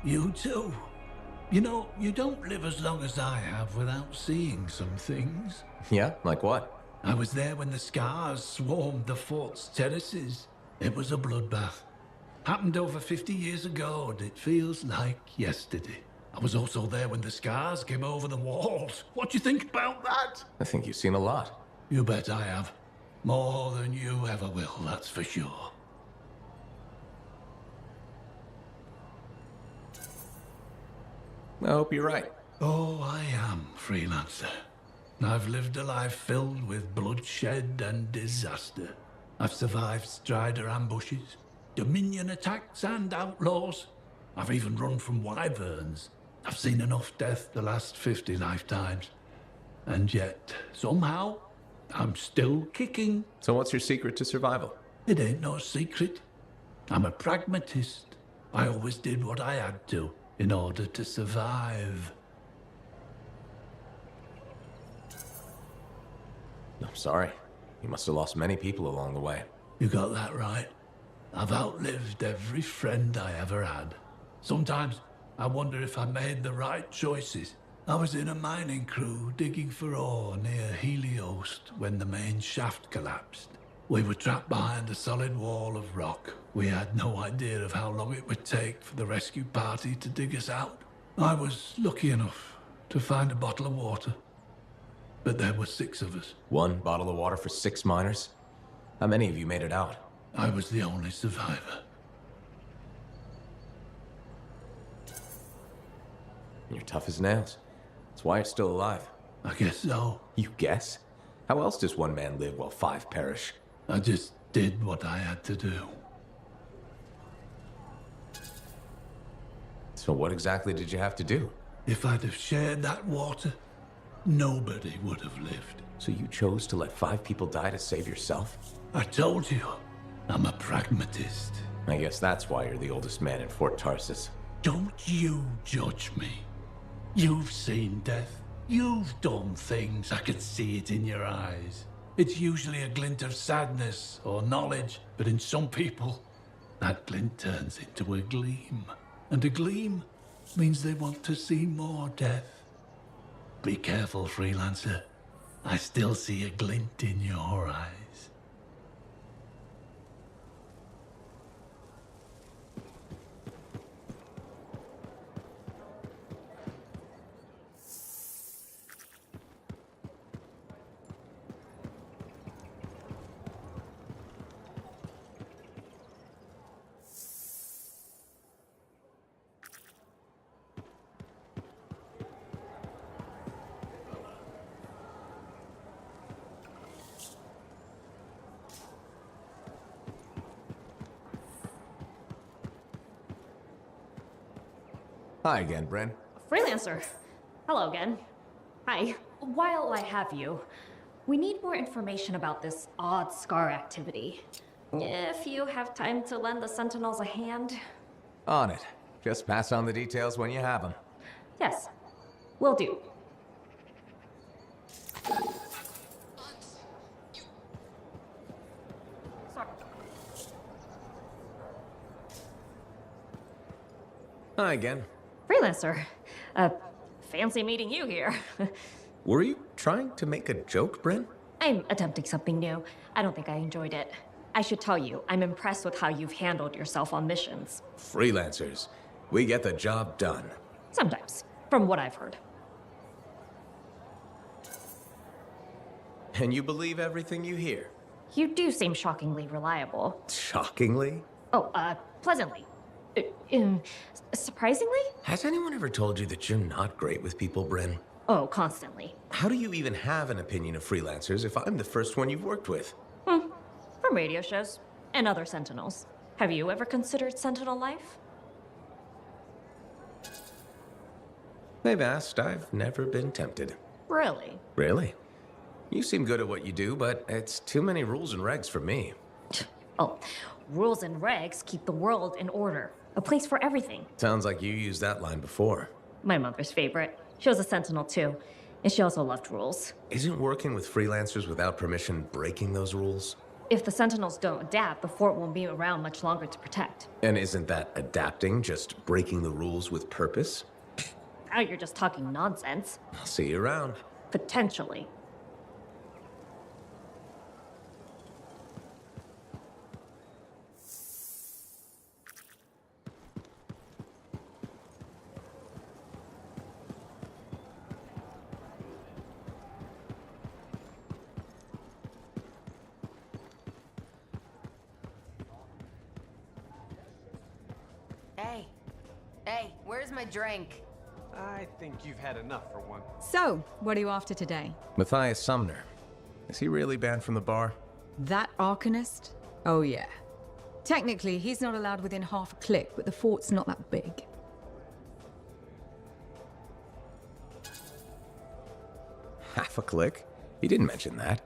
You too. You know, you don't live as long as I have without seeing some things. Yeah? Like what? I was there when the scars swarmed the fort's terraces. It was a bloodbath. Happened over 50 years ago, and it feels like yesterday. I was also there when the scars came over the walls. What do you think about that? I think you've seen a lot. You bet I have. More than you ever will, that's for sure. I hope you're right. Oh, I am, freelancer. I've lived a life filled with bloodshed and disaster. I've survived Strider ambushes, Dominion attacks and outlaws. I've even run from wyverns. I've seen enough death the last 50 lifetimes. And yet, somehow, I'm still kicking. So what's your secret to survival? It ain't no secret. I'm a pragmatist. I always did what I had to in order to survive. I'm sorry. You must have lost many people along the way. You got that right. I've outlived every friend I ever had. Sometimes I wonder if I made the right choices. I was in a mining crew digging for ore near Heliost when the main shaft collapsed. We were trapped behind a solid wall of rock. We had no idea of how long it would take for the rescue party to dig us out. I was lucky enough to find a bottle of water. But there were 6 of us. 1 bottle of water for 6 miners? How many of you made it out? I was the only survivor. You're tough as nails. That's why you're still alive. I guess so. You guess? How else does 1 man live while 5 perish? I just did what I had to do. So what exactly did you have to do? If I'd have shared that water, nobody would have lived. So you chose to let 5 people die to save yourself? I told you, I'm a pragmatist. I guess that's why you're the oldest man in Fort Tarsus. Don't you judge me. You've seen death. You've done things. I could see it in your eyes. It's usually a glint of sadness or knowledge, but in some people, that glint turns into a gleam. And a gleam means they want to see more death. Be careful, freelancer. I still see a glint in your eyes. Hi again, Bren. Freelancer. Hello again. Hi. While I have you, we need more information about this odd scar activity. If you have time to lend the Sentinels a hand. On it. Just pass on the details when you have them. Yes, will do. Sorry. Hi again. Freelancer. Fancy meeting you here. Were you trying to make a joke, Bren? I'm attempting something new. I don't think I enjoyed it. I should tell you, I'm impressed with how you've handled yourself on missions. Freelancers. We get the job done. Sometimes, from what I've heard. And you believe everything you hear? You do seem shockingly reliable. Shockingly? Oh, pleasantly. Surprisingly? Has anyone ever told you that you're not great with people, Bren? Oh, constantly. How do you even have an opinion of freelancers if I'm the first one you've worked with? From radio shows and other Sentinels. Have you ever considered Sentinel life? They've asked. I've never been tempted. Really? Really? You seem good at what you do, but it's too many rules and regs for me. Oh, rules and regs keep the world in order. A place for everything. Sounds like you used that line before. My mother's favorite. She was a Sentinel too, and she also loved rules. Isn't working with freelancers without permission breaking those rules? If the Sentinels don't adapt, the fort won't be around much longer to protect. And isn't that adapting just breaking the rules with purpose? Now you're just talking nonsense. I'll see you around. Potentially. Hey, where's my drink? I think you've had enough for one. So, what are you after today? Matthias Sumner. Is he really banned from the bar? That Arcanist? Oh yeah. Technically, he's not allowed within half a click, but the fort's not that big. Half a click? He didn't mention that.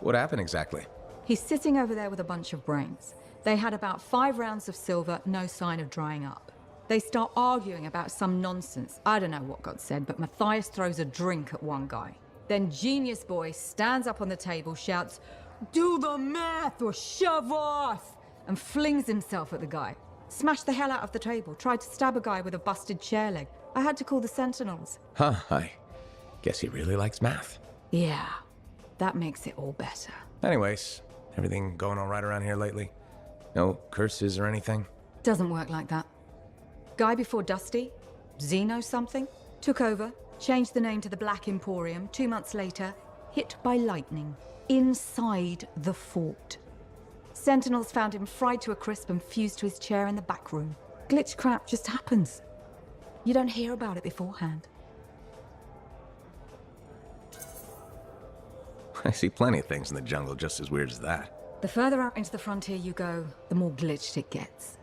What happened exactly? He's sitting over there with a bunch of brains. They had about 5 rounds of silver, no sign of drying up. They start arguing about some nonsense. I don't know what got said, but Matthias throws a drink at one guy. Then Genius Boy stands up on the table, shouts, "Do the math or shove off!" and flings himself at the guy. Smashed the hell out of the table, tried to stab a guy with a busted chair leg. I had to call the Sentinels. Huh, I guess he really likes math. Yeah, that makes it all better. Anyways, everything going all right around here lately? No curses or anything? Doesn't work like that. Guy before Dusty, Xeno something, took over, changed the name to the Black Emporium. 2 months later, hit by lightning, inside the fort. Sentinels found him fried to a crisp and fused to his chair in the back room. Glitch crap just happens. You don't hear about it beforehand. I see plenty of things in the jungle just as weird as that. The further out into the frontier you go, the more glitched it gets.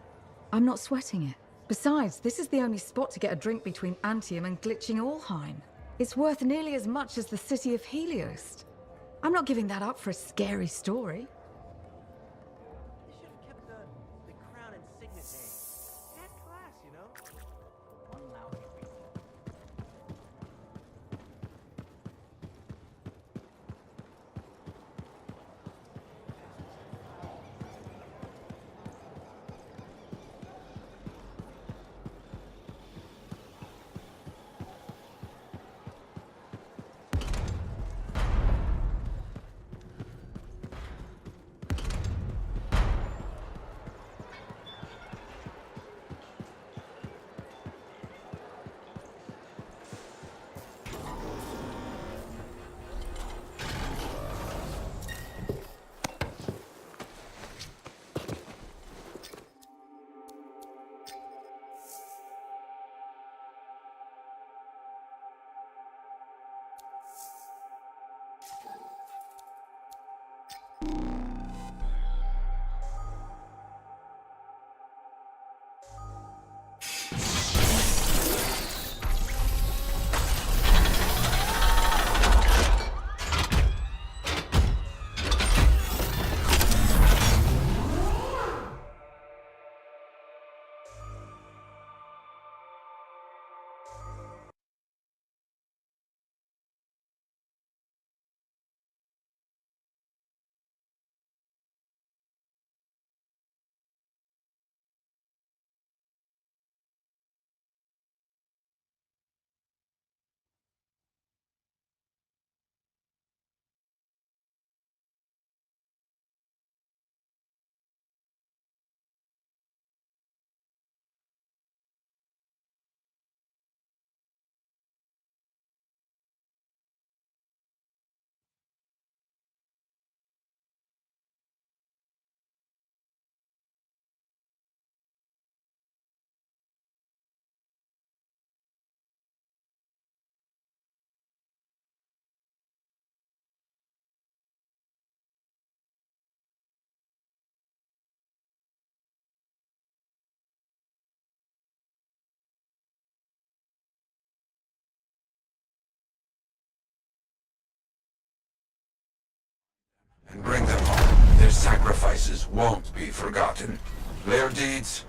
I'm not sweating it. Besides, this is the only spot to get a drink between Anthem and glitching Allheim. It's worth nearly as much as the city of Helios. I'm not giving that up for a scary story. You should have kept the crown and signet name. It had class, you know? One lousy reason. And bring them home. Their sacrifices won't be forgotten. Their deeds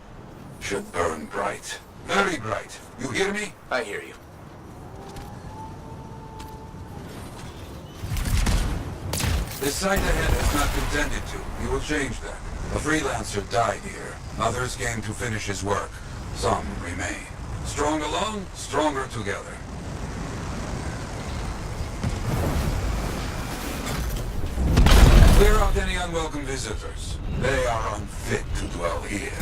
should burn bright. Very bright. You hear me? I hear you. This site ahead has not contended to. You will change that. A freelancer died here. Others came to finish his work. Some remain. Strong alone, stronger together. Clear out any unwelcome visitors. They are unfit to dwell here.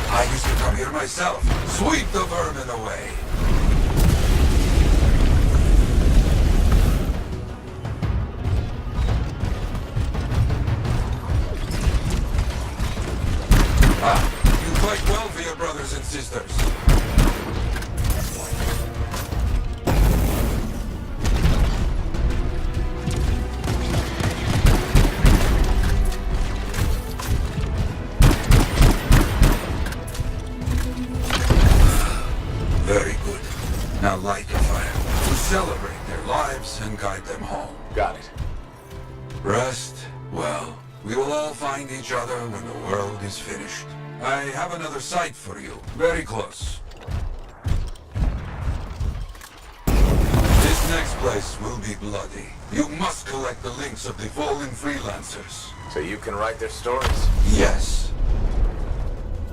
I used to come here myself. Sweep the vermin away. You fight well for your brothers and sisters. Very good. Now light a fire to celebrate their lives and guide them home. Got it. Rest, well, we will all find each other when the world is finished. I have another site for you, very close. This next place will be bloody. You must collect the links of the fallen freelancers. So you can write their stories? Yes.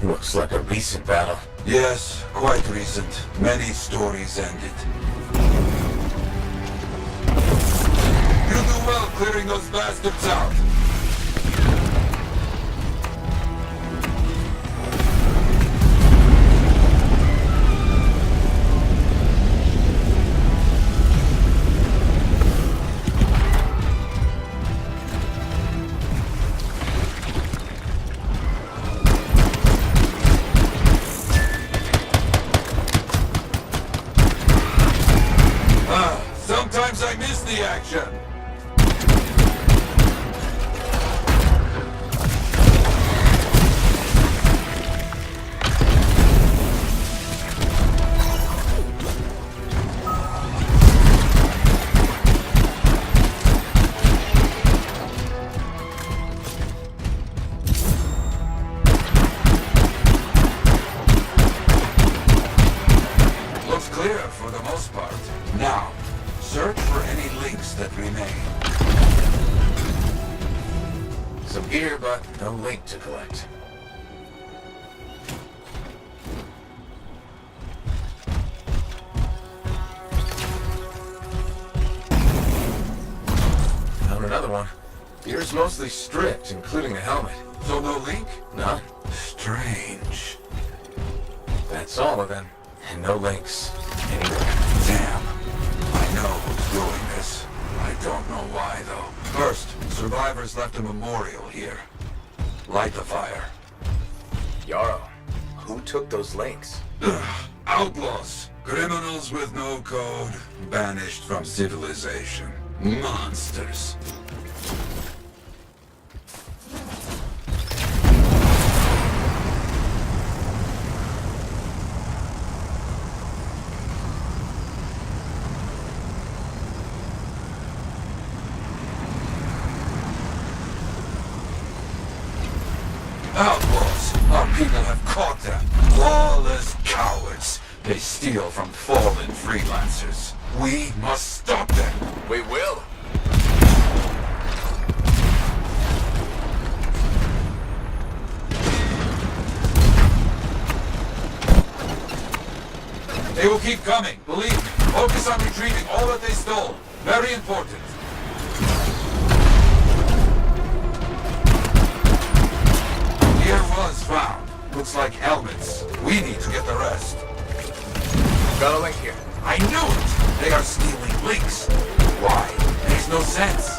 Looks like a recent battle. Yes, quite recent. Many stories ended. You do well clearing those bastards out. Sometimes I miss the action. Looks clear for the most part. Now, search for any links that remain. Some gear, but no link to collect. Found another one. Gear's mostly stripped, including a helmet. So no link? None. Strange. That's all of them. And no links. Anywhere. Damn. I know who's doing this. I don't know why, though. First, survivors left a memorial here. Light the fire. Yarrow, who took those links? Outlaws. Criminals with no code. Banished from civilization. Monsters. Outlaws! Our people have caught them. Lawless cowards. They steal from fallen freelancers. We must stop them. We will. They will keep coming, believe me. Focus on retrieving all that they stole. Very important. Gear was found. Looks like helmets. We need to get the rest. Got a link here. I knew it! They are stealing links. Why? Makes no sense.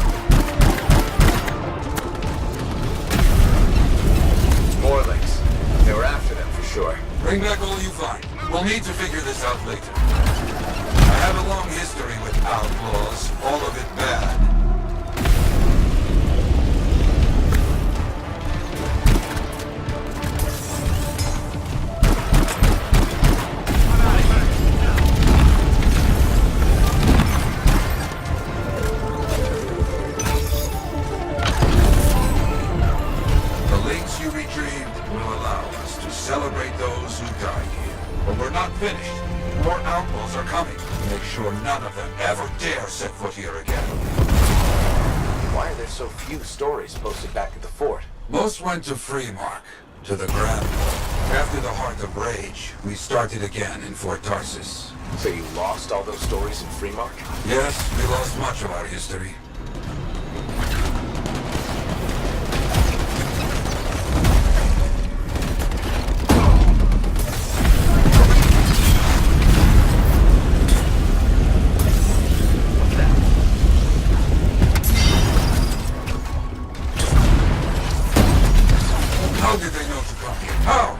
More links. They were after them for sure. Bring back all you find. We'll need to figure this out later. I have a long history with outlaws. All of it bad. The links you retrieved will allow us to celebrate those who sure none of them ever dare set foot here again. Why are there so few stories posted back at the fort? Most went to Freemark, to the Grand War. After the Heart of Rage, we started again in Fort Tarsis. So you lost all those stories in Freemark? Yes, we lost much of our history. How did they know to come here? How?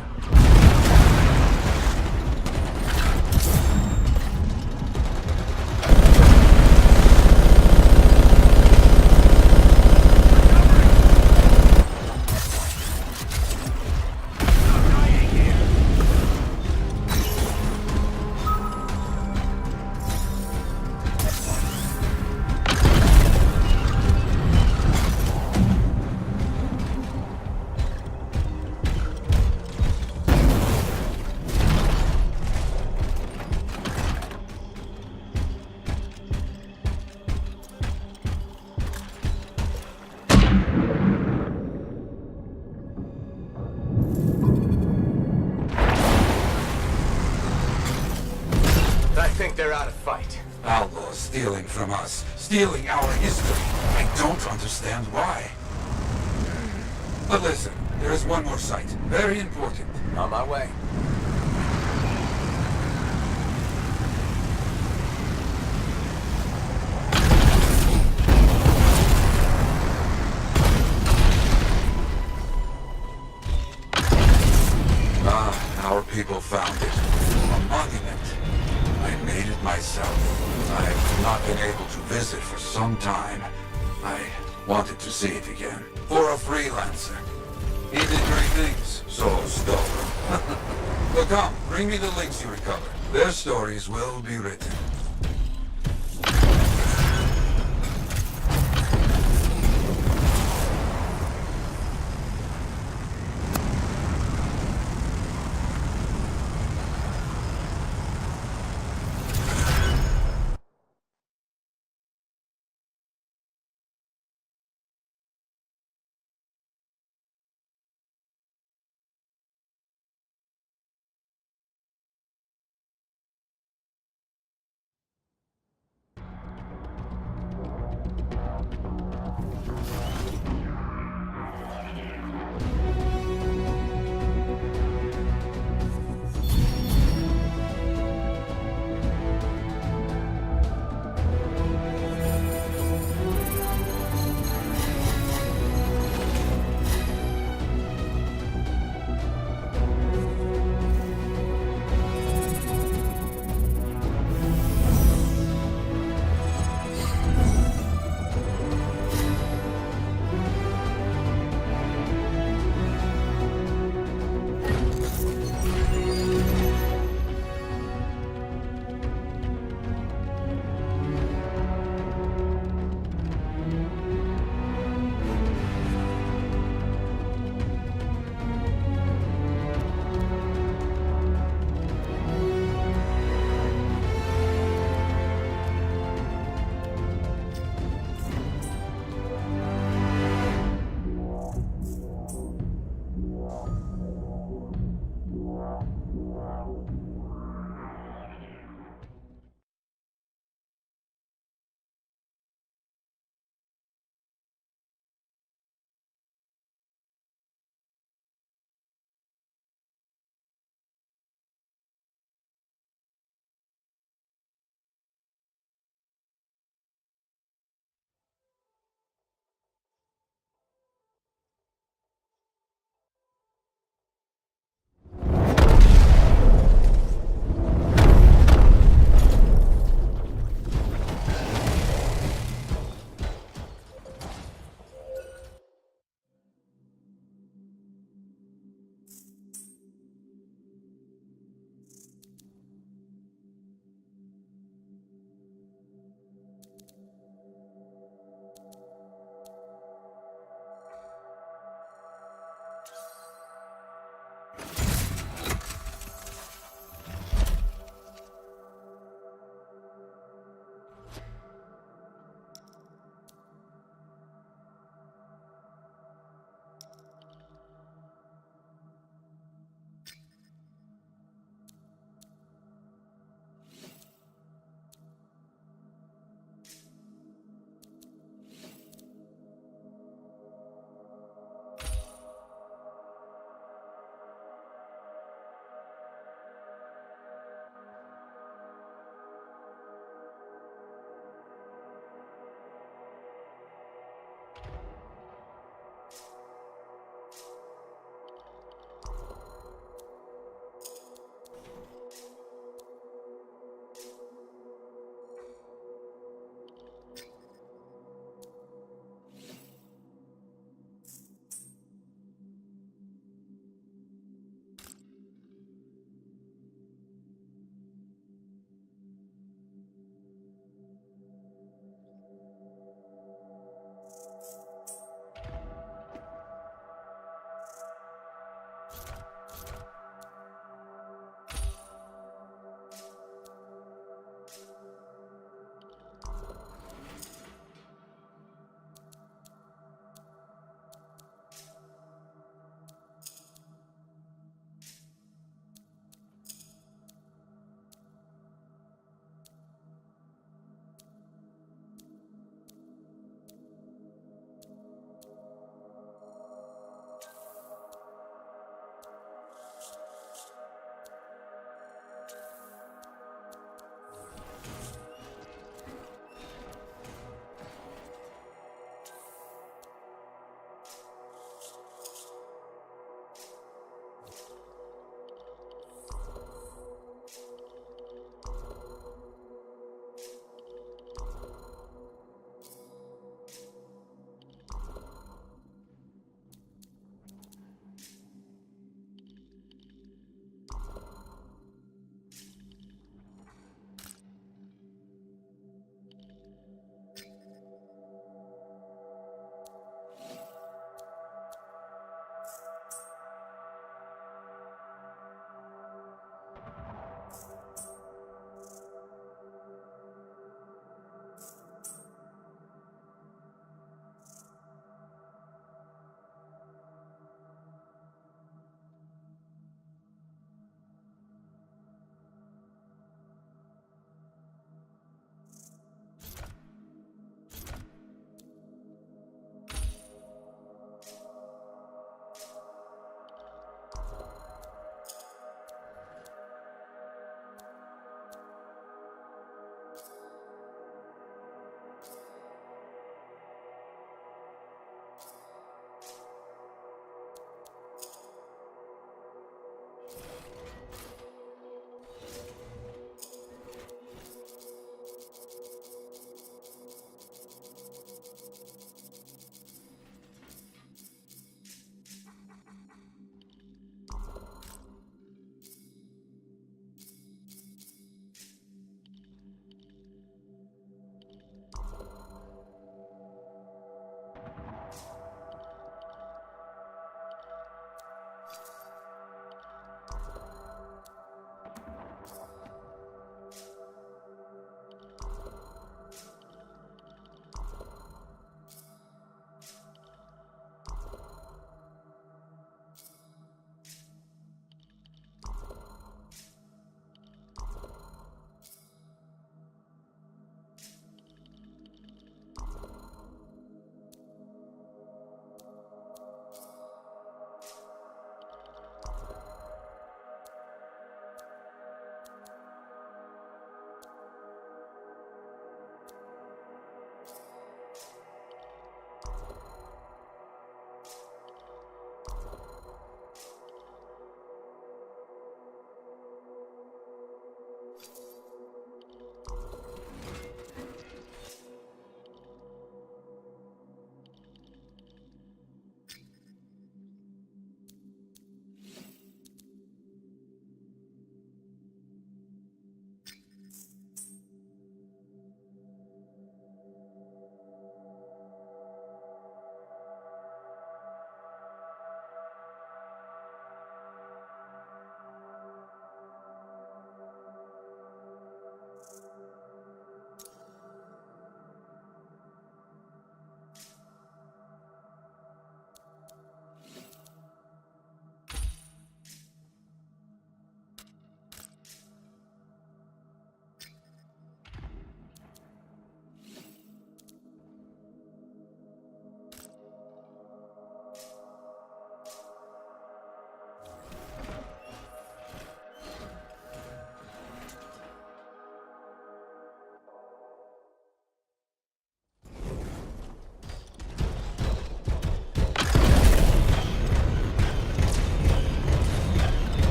I think they're out of fight. Outlaws stealing from us, stealing our history. I don't understand why. But listen, there is one more site, very important. On my way. Ah, our people found it. A monument. I made it myself. I've not been able to visit for some time. I wanted to see it again. For a freelancer. He did great things, so stolen. But come, bring me the links you recovered. Their stories will be written.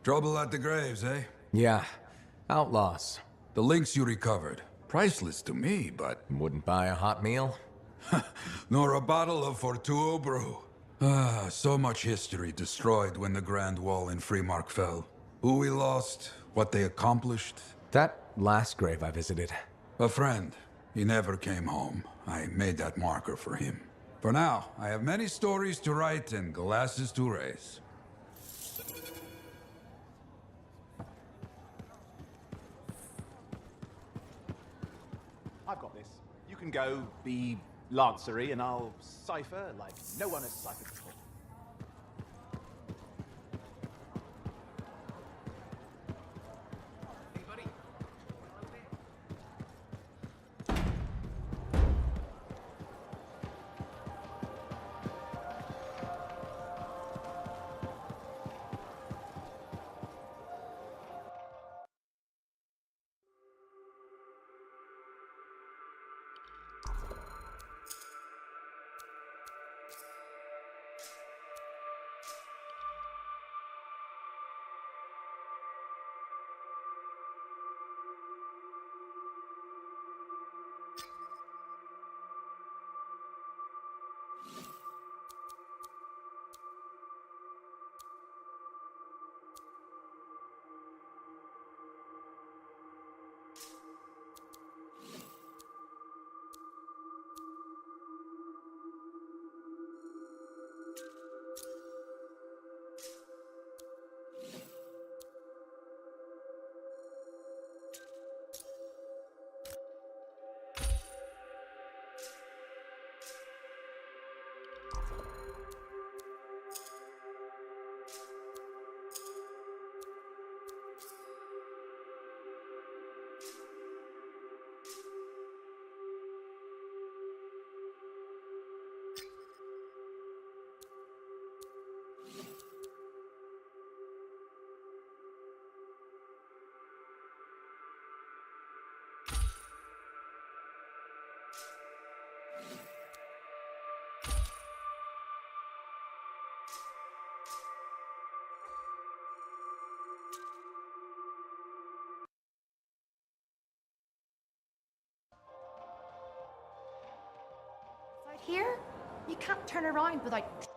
Trouble at the graves, eh? Yeah. Outlaws. The links you recovered. Priceless to me, but... Wouldn't buy a hot meal? nor a bottle of Fortuo brew. Ah, so much history destroyed when the Grand Wall in Freemark fell. Who we lost, what they accomplished. That last grave I visited. A friend. He never came home. I made that marker for him. For now, I have many stories to write and glasses to raise. I've got this. You can go be Lancery and I'll cipher like no one has ciphered before. here, you can't turn around without